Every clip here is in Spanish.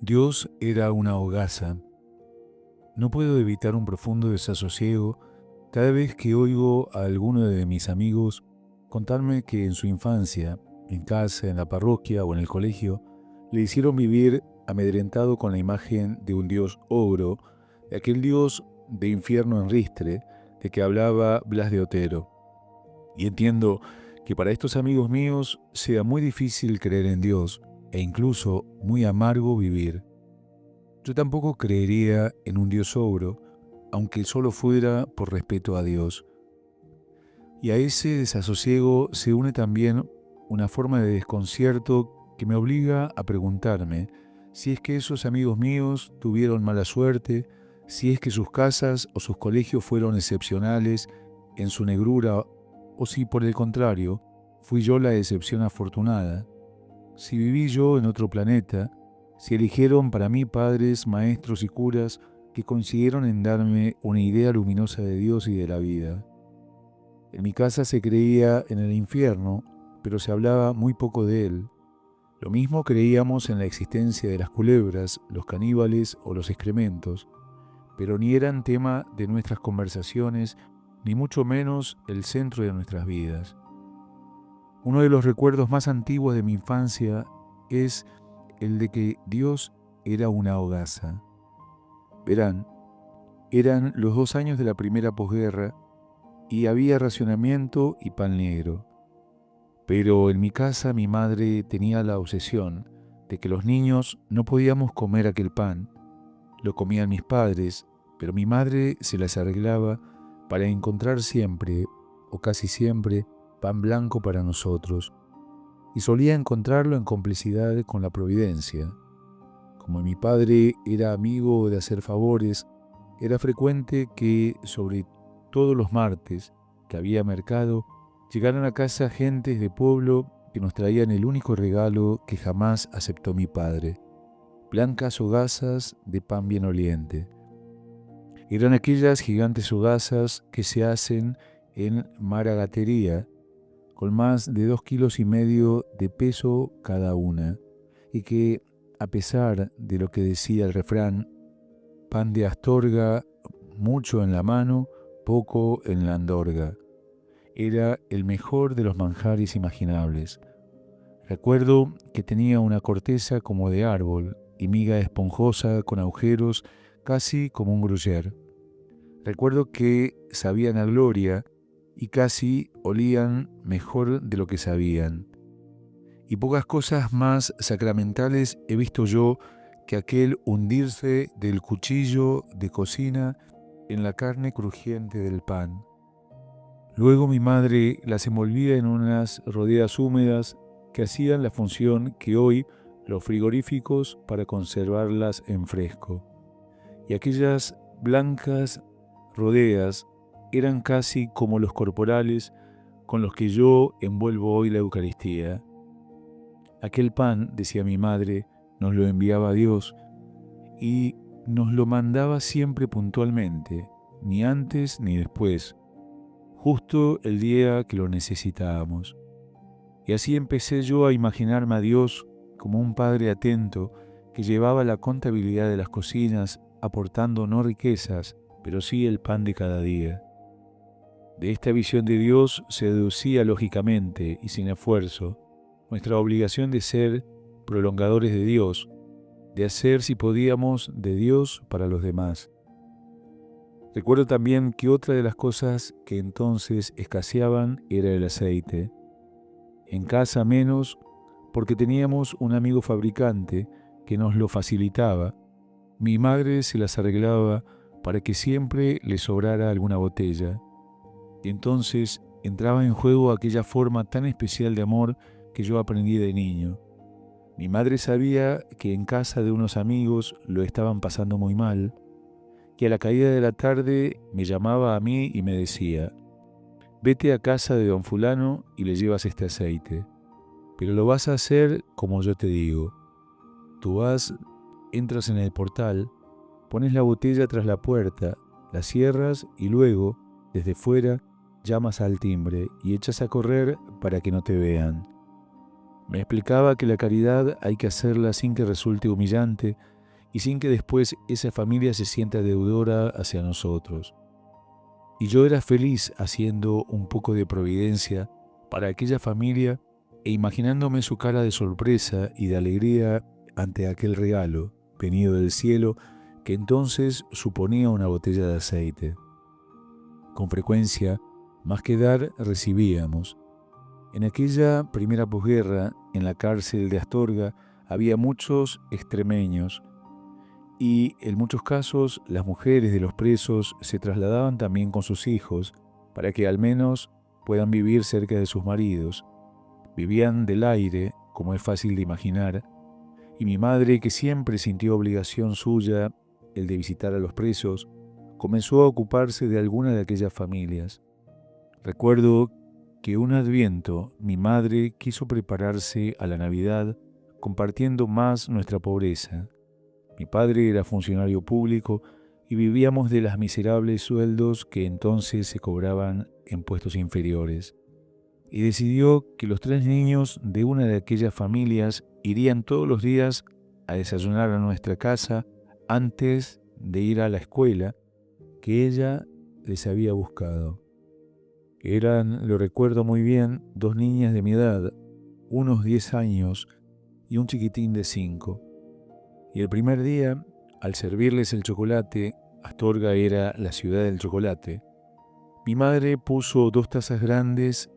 Dios era una hogaza. No puedo evitar un profundo desasosiego cada vez que oigo a alguno de mis amigos contarme que en su infancia, en casa, en la parroquia o en el colegio, le hicieron vivir amedrentado con la imagen de un Dios ogro, de aquel Dios de infierno en ristre de que hablaba Blas de Otero. Y entiendo que para estos amigos míos sea muy difícil creer en Dios e incluso muy amargo vivir. Yo tampoco creería en un Dios ogro, aunque solo fuera por respeto a Dios. Y a ese desasosiego se une también una forma de desconcierto que me obliga a preguntarme si es que esos amigos míos tuvieron mala suerte, si es que sus casas o sus colegios fueron excepcionales en su negrura, o si por el contrario fui yo la excepción afortunada, si viví yo en otro planeta, si eligieron para mí padres, maestros y curas que consiguieron en darme una idea luminosa de Dios y de la vida. En mi casa se creía en el infierno, pero se hablaba muy poco de él. Lo mismo creíamos en la existencia de las culebras, los caníbales o los excrementos, pero ni eran tema de nuestras conversaciones, ni mucho menos el centro de nuestras vidas. Uno de los recuerdos más antiguos de mi infancia es el de que Dios era una hogaza. Verán, eran los 2 años de la primera posguerra y había racionamiento y pan negro. Pero en mi casa mi madre tenía la obsesión de que los niños no podíamos comer aquel pan. Lo comían mis padres, pero mi madre se las arreglaba para encontrar siempre, o casi siempre, pan blanco para nosotros. Y solía encontrarlo en complicidad con la providencia. Como mi padre era amigo de hacer favores, era frecuente que, sobre todos los martes que había mercado, llegaran a casa gentes de pueblo que nos traían el único regalo que jamás aceptó mi padre: blancas hogazas de pan bien oliente. Eran aquellas gigantes hogazas que se hacen en maragatería, con más de 2,5 kilos de peso cada una, y que, a pesar de lo que decía el refrán, pan de Astorga, mucho en la mano, poco en la andorga, era el mejor de los manjares imaginables. Recuerdo que tenía una corteza como de árbol y miga esponjosa con agujeros casi como un gruyère. Recuerdo que sabían a gloria y casi olían mejor de lo que sabían. Y pocas cosas más sacramentales he visto yo que aquel hundirse del cuchillo de cocina en la carne crujiente del pan. Luego mi madre las envolvía en unas rodelas húmedas que hacían la función que hoy los frigoríficos para conservarlas en fresco. Y aquellas blancas rodeas eran casi como los corporales con los que yo envuelvo hoy la Eucaristía. Aquel pan, decía mi madre, nos lo enviaba Dios y nos lo mandaba siempre puntualmente, ni antes ni después, justo el día que lo necesitábamos. Y así empecé yo a imaginarme a Dios como un padre atento que llevaba la contabilidad de las cocinas, aportando no riquezas, pero sí el pan de cada día. De esta visión de Dios se deducía lógicamente y sin esfuerzo nuestra obligación de ser prolongadores de Dios, de hacer si podíamos de Dios para los demás. Recuerdo también que otra de las cosas que entonces escaseaban era el aceite. En casa menos, porque teníamos un amigo fabricante que nos lo facilitaba. Mi madre se las arreglaba para que siempre le sobrara alguna botella. Y entonces entraba en juego aquella forma tan especial de amor que yo aprendí de niño. Mi madre sabía que en casa de unos amigos lo estaban pasando muy mal, que a la caída de la tarde me llamaba a mí y me decía: vete a casa de don fulano y le llevas este aceite, pero lo vas a hacer como yo te digo. Tú vas, entras en el portal, pones la botella tras la puerta, la cierras y luego, desde fuera, llamas al timbre y echas a correr para que no te vean. Me explicaba que la caridad hay que hacerla sin que resulte humillante y sin que después esa familia se sienta deudora hacia nosotros. Y yo era feliz haciendo un poco de providencia para aquella familia e imaginándome su cara de sorpresa y de alegría ante aquel regalo venido del cielo que entonces suponía una botella de aceite. Con frecuencia, más que dar, recibíamos. En aquella primera posguerra, en la cárcel de Astorga, había muchos extremeños y, en muchos casos, las mujeres de los presos se trasladaban también con sus hijos para que al menos puedan vivir cerca de sus maridos. Vivían del aire, como es fácil de imaginar, y mi madre, que siempre sintió obligación suya el de visitar a los presos, comenzó a ocuparse de alguna de aquellas familias. Recuerdo que un adviento mi madre quiso prepararse a la Navidad compartiendo más nuestra pobreza. Mi padre era funcionario público y vivíamos de las miserables sueldos que entonces se cobraban en puestos inferiores. Y decidió que los 3 niños de una de aquellas familias irían todos los días a desayunar a nuestra casa antes de ir a la escuela que ella les había buscado. Eran, lo recuerdo muy bien, 2 niñas de mi edad, unos 10 años y un chiquitín de 5. Y el primer día, al servirles el chocolate, Astorga era la ciudad del chocolate, mi madre puso 2 tazas grandes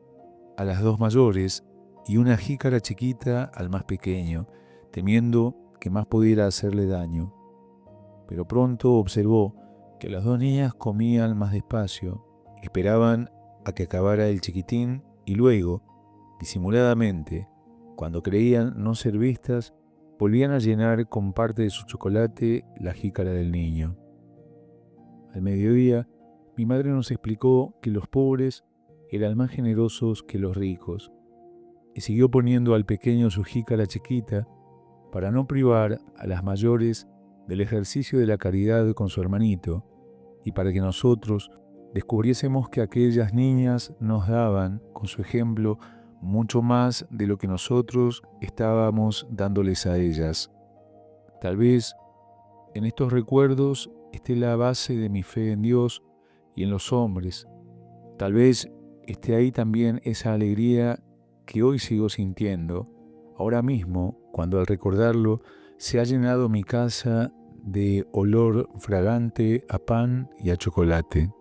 a las 2 mayores y una jícara chiquita al más pequeño, temiendo que más pudiera hacerle daño. Pero pronto observó que las 2 niñas comían más despacio, esperaban a que acabara el chiquitín y luego, disimuladamente, cuando creían no ser vistas, volvían a llenar con parte de su chocolate la jícara del niño. Al mediodía, mi madre nos explicó que los pobres eran más generosos que los ricos, y siguió poniendo al pequeño su jícara chiquita para no privar a las mayores del ejercicio de la caridad con su hermanito, y para que nosotros descubriésemos que aquellas niñas nos daban, con su ejemplo, mucho más de lo que nosotros estábamos dándoles a ellas. Tal vez en estos recuerdos esté la base de mi fe en Dios y en los hombres. Tal vez esté ahí también esa alegría que hoy sigo sintiendo, ahora mismo, cuando al recordarlo se ha llenado mi casa de olor fragante a pan y a chocolate.